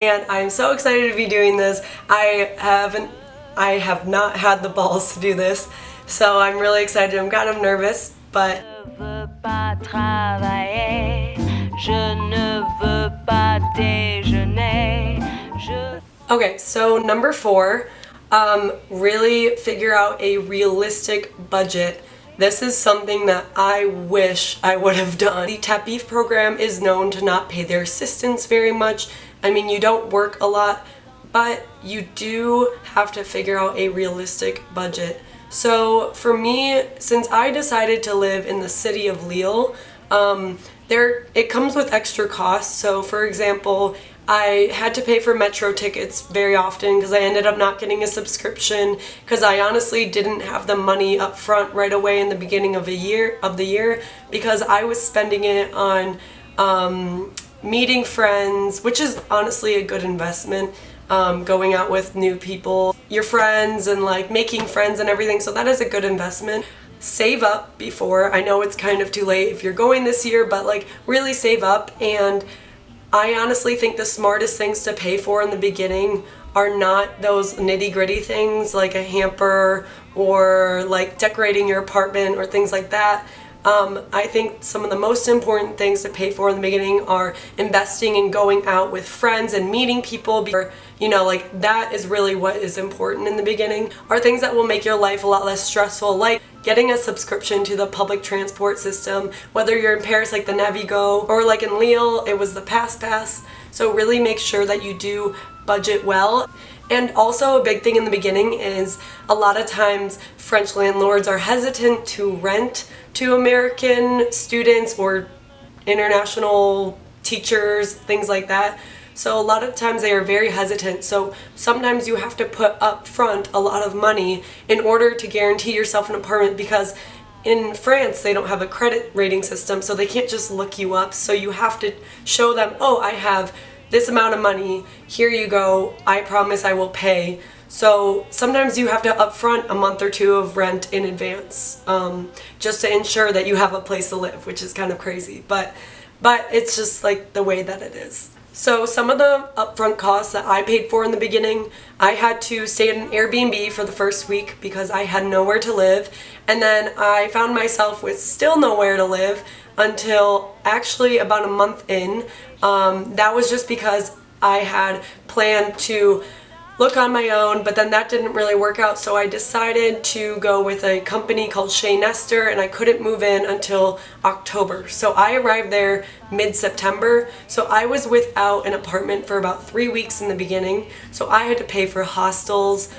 And I'm so excited to be doing this. I have not had the balls to do this, so I'm really excited. I'm kind of nervous, but okay, so number 4, really figure out a realistic budget. This is something that I wish I would have done. The Tapif program is known to not pay their assistants very much. I mean, you don't work a lot, but you do have to figure out a realistic budget. So for me, since I decided to live in the city of Lille, it comes with extra costs. So for example, I had to pay for metro tickets very often because I ended up not getting a subscription because I honestly didn't have the money up front right away in the beginning of the year because I was spending it on meeting friends, which is honestly a good investment, going out with new people, your friends, and like making friends and everything, so that is a good investment. Save up before. I know it's kind of too late if you're going this year, but like really save up. And I honestly think the smartest things to pay for in the beginning are not those nitty-gritty things like a hamper or like decorating your apartment or things like that. I think some of the most important things to pay for in the beginning are investing in going out with friends and meeting people. Like that is really what is important in the beginning. Are things that will make your life a lot less stressful, like getting a subscription to the public transport system, whether you're in Paris like the Navigo, or like in Lille it was the Pass. So really make sure that you do budget well. And also a big thing in the beginning is a lot of times French landlords are hesitant to rent to American students or international teachers, things like that. So a lot of times they are very hesitant. So sometimes you have to put up front a lot of money in order to guarantee yourself an apartment, because in France they don't have a credit rating system, so they can't just look you up. So you have to show them, oh, I have this amount of money, here you go, I promise I will pay. So sometimes you have to upfront a month or 2 of rent in advance, just to ensure that you have a place to live, which is kind of crazy, but it's just like the way that it is. So some of the upfront costs that I paid for in the beginning, I had to stay at an Airbnb for the first week because I had nowhere to live, and then I found myself with still nowhere to live until actually about a month in. That was just because I had planned to look on my own, but then that didn't really work out, so I decided to go with a company called Shea Nestor, and I couldn't move in until October. So I arrived there mid-September, so I was without an apartment for about 3 weeks in the beginning, so I had to pay for hostels,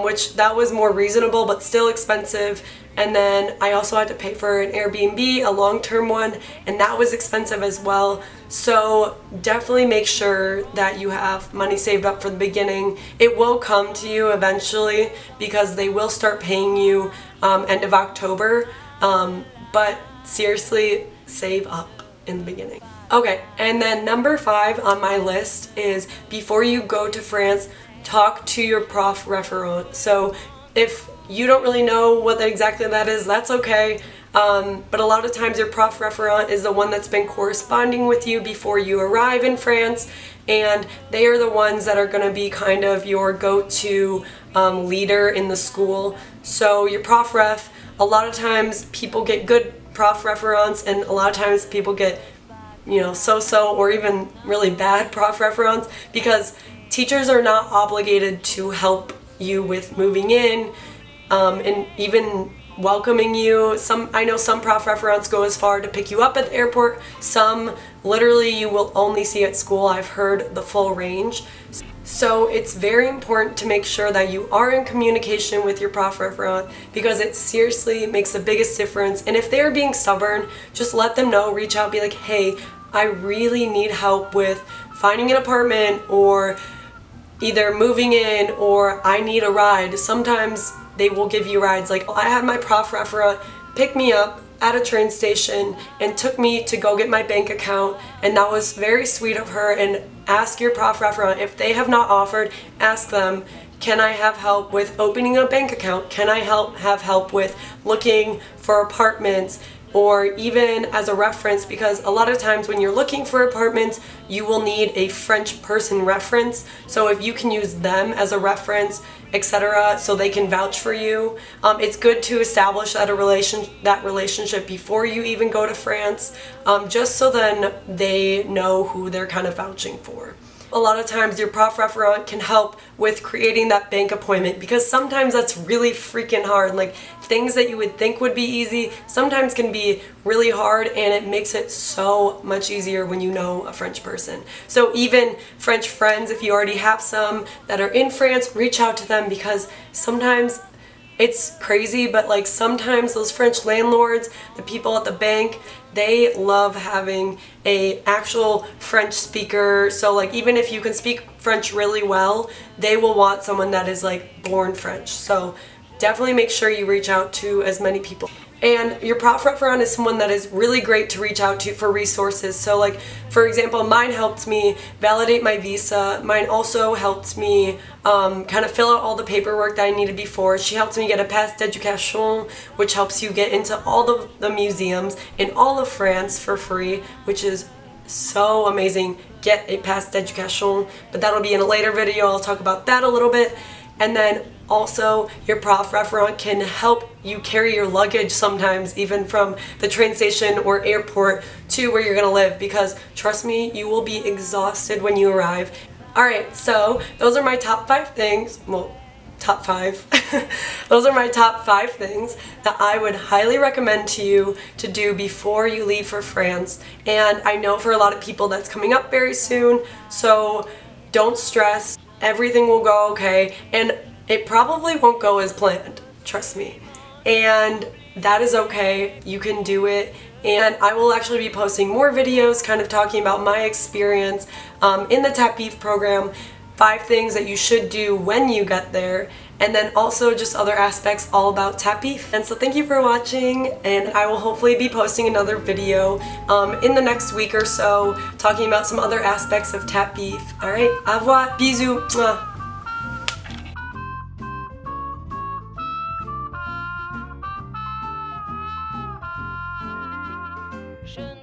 which that was more reasonable but still expensive. And then I also had to pay for an Airbnb, a long-term one, and that was expensive as well. So definitely make sure that you have money saved up for the beginning. It will come to you eventually because they will start paying you end of October, but seriously, save up in the beginning. Okay, and then number 5 on my list is, before you go to France, talk to your Prof Reference. So if you don't really know what exactly that is, that's okay. But a lot of times your Prof Referent is the one that's been corresponding with you before you arrive in France, and they are the ones that are going to be kind of your go-to leader in the school. So your Prof Ref, a lot of times people get good Prof Referents, and a lot of times people get, so-so or even really bad Prof Referents, because teachers are not obligated to help you with moving in, and even welcoming you. I know some Prof Referents go as far to pick you up at the airport. Some literally you will only see at school. I've heard the full range. So it's very important to make sure that you are in communication with your Prof Referent, because it seriously makes the biggest difference. And if they're being stubborn, just let them know, reach out, be like, hey, I really need help with finding an apartment, or either moving in, or I need a ride. Sometimes they will give you rides. Like, I had my Prof Referent pick me up at a train station and took me to go get my bank account, and that was very sweet of her. And ask your Prof Referent, if they have not offered, ask them, can I have help with opening a bank account? Can I have help with looking for apartments? or even as a reference, because a lot of times when you're looking for apartments, you will need a French person reference. So if you can use them as a reference, etc., so they can vouch for you, it's good to establish that relationship before you even go to France, just so then they know who they're kind of vouching for. A lot of times your Prof Referent can help with creating that bank appointment, because sometimes that's really freaking hard. Like, things that you would think would be easy sometimes can be really hard, and it makes it so much easier when you know a French person. So even French friends, if you already have some that are in France, reach out to them, because sometimes it's crazy, but like sometimes those French landlords, the people at the bank, they love having a actual French speaker. So like, even if you can speak French really well, they will want someone that is like born French. So definitely make sure you reach out to as many people. And your Prof Referent is someone that is really great to reach out to for resources. So like, for example, mine helped me validate my visa. Mine also helped me kind of fill out all the paperwork that I needed before. She helped me get a pass d'éducation, which helps you get into all the museums in all of France for free, which is so amazing. Get a pass d'éducation, but that'll be in a later video. I'll talk about that a little bit. And then also, your Prof Referent can help you carry your luggage sometimes, even from the train station or airport to where you're gonna live, because trust me, you will be exhausted when you arrive. Alright, so those are my top 5 things. Well, top 5. Those are my top 5 things that I would highly recommend to you to do before you leave for France. And I know for a lot of people that's coming up very soon, so don't stress. Everything will go okay, and it probably won't go as planned, trust me. And that is okay, you can do it. And I will actually be posting more videos kind of talking about my experience in the Tapif program, 5 things that you should do when you get there, and then also just other aspects all about Tapif. And so thank you for watching, and I will hopefully be posting another video in the next week or so, talking about some other aspects of Tapif. Alright, au revoir, bisous. Mwah. Je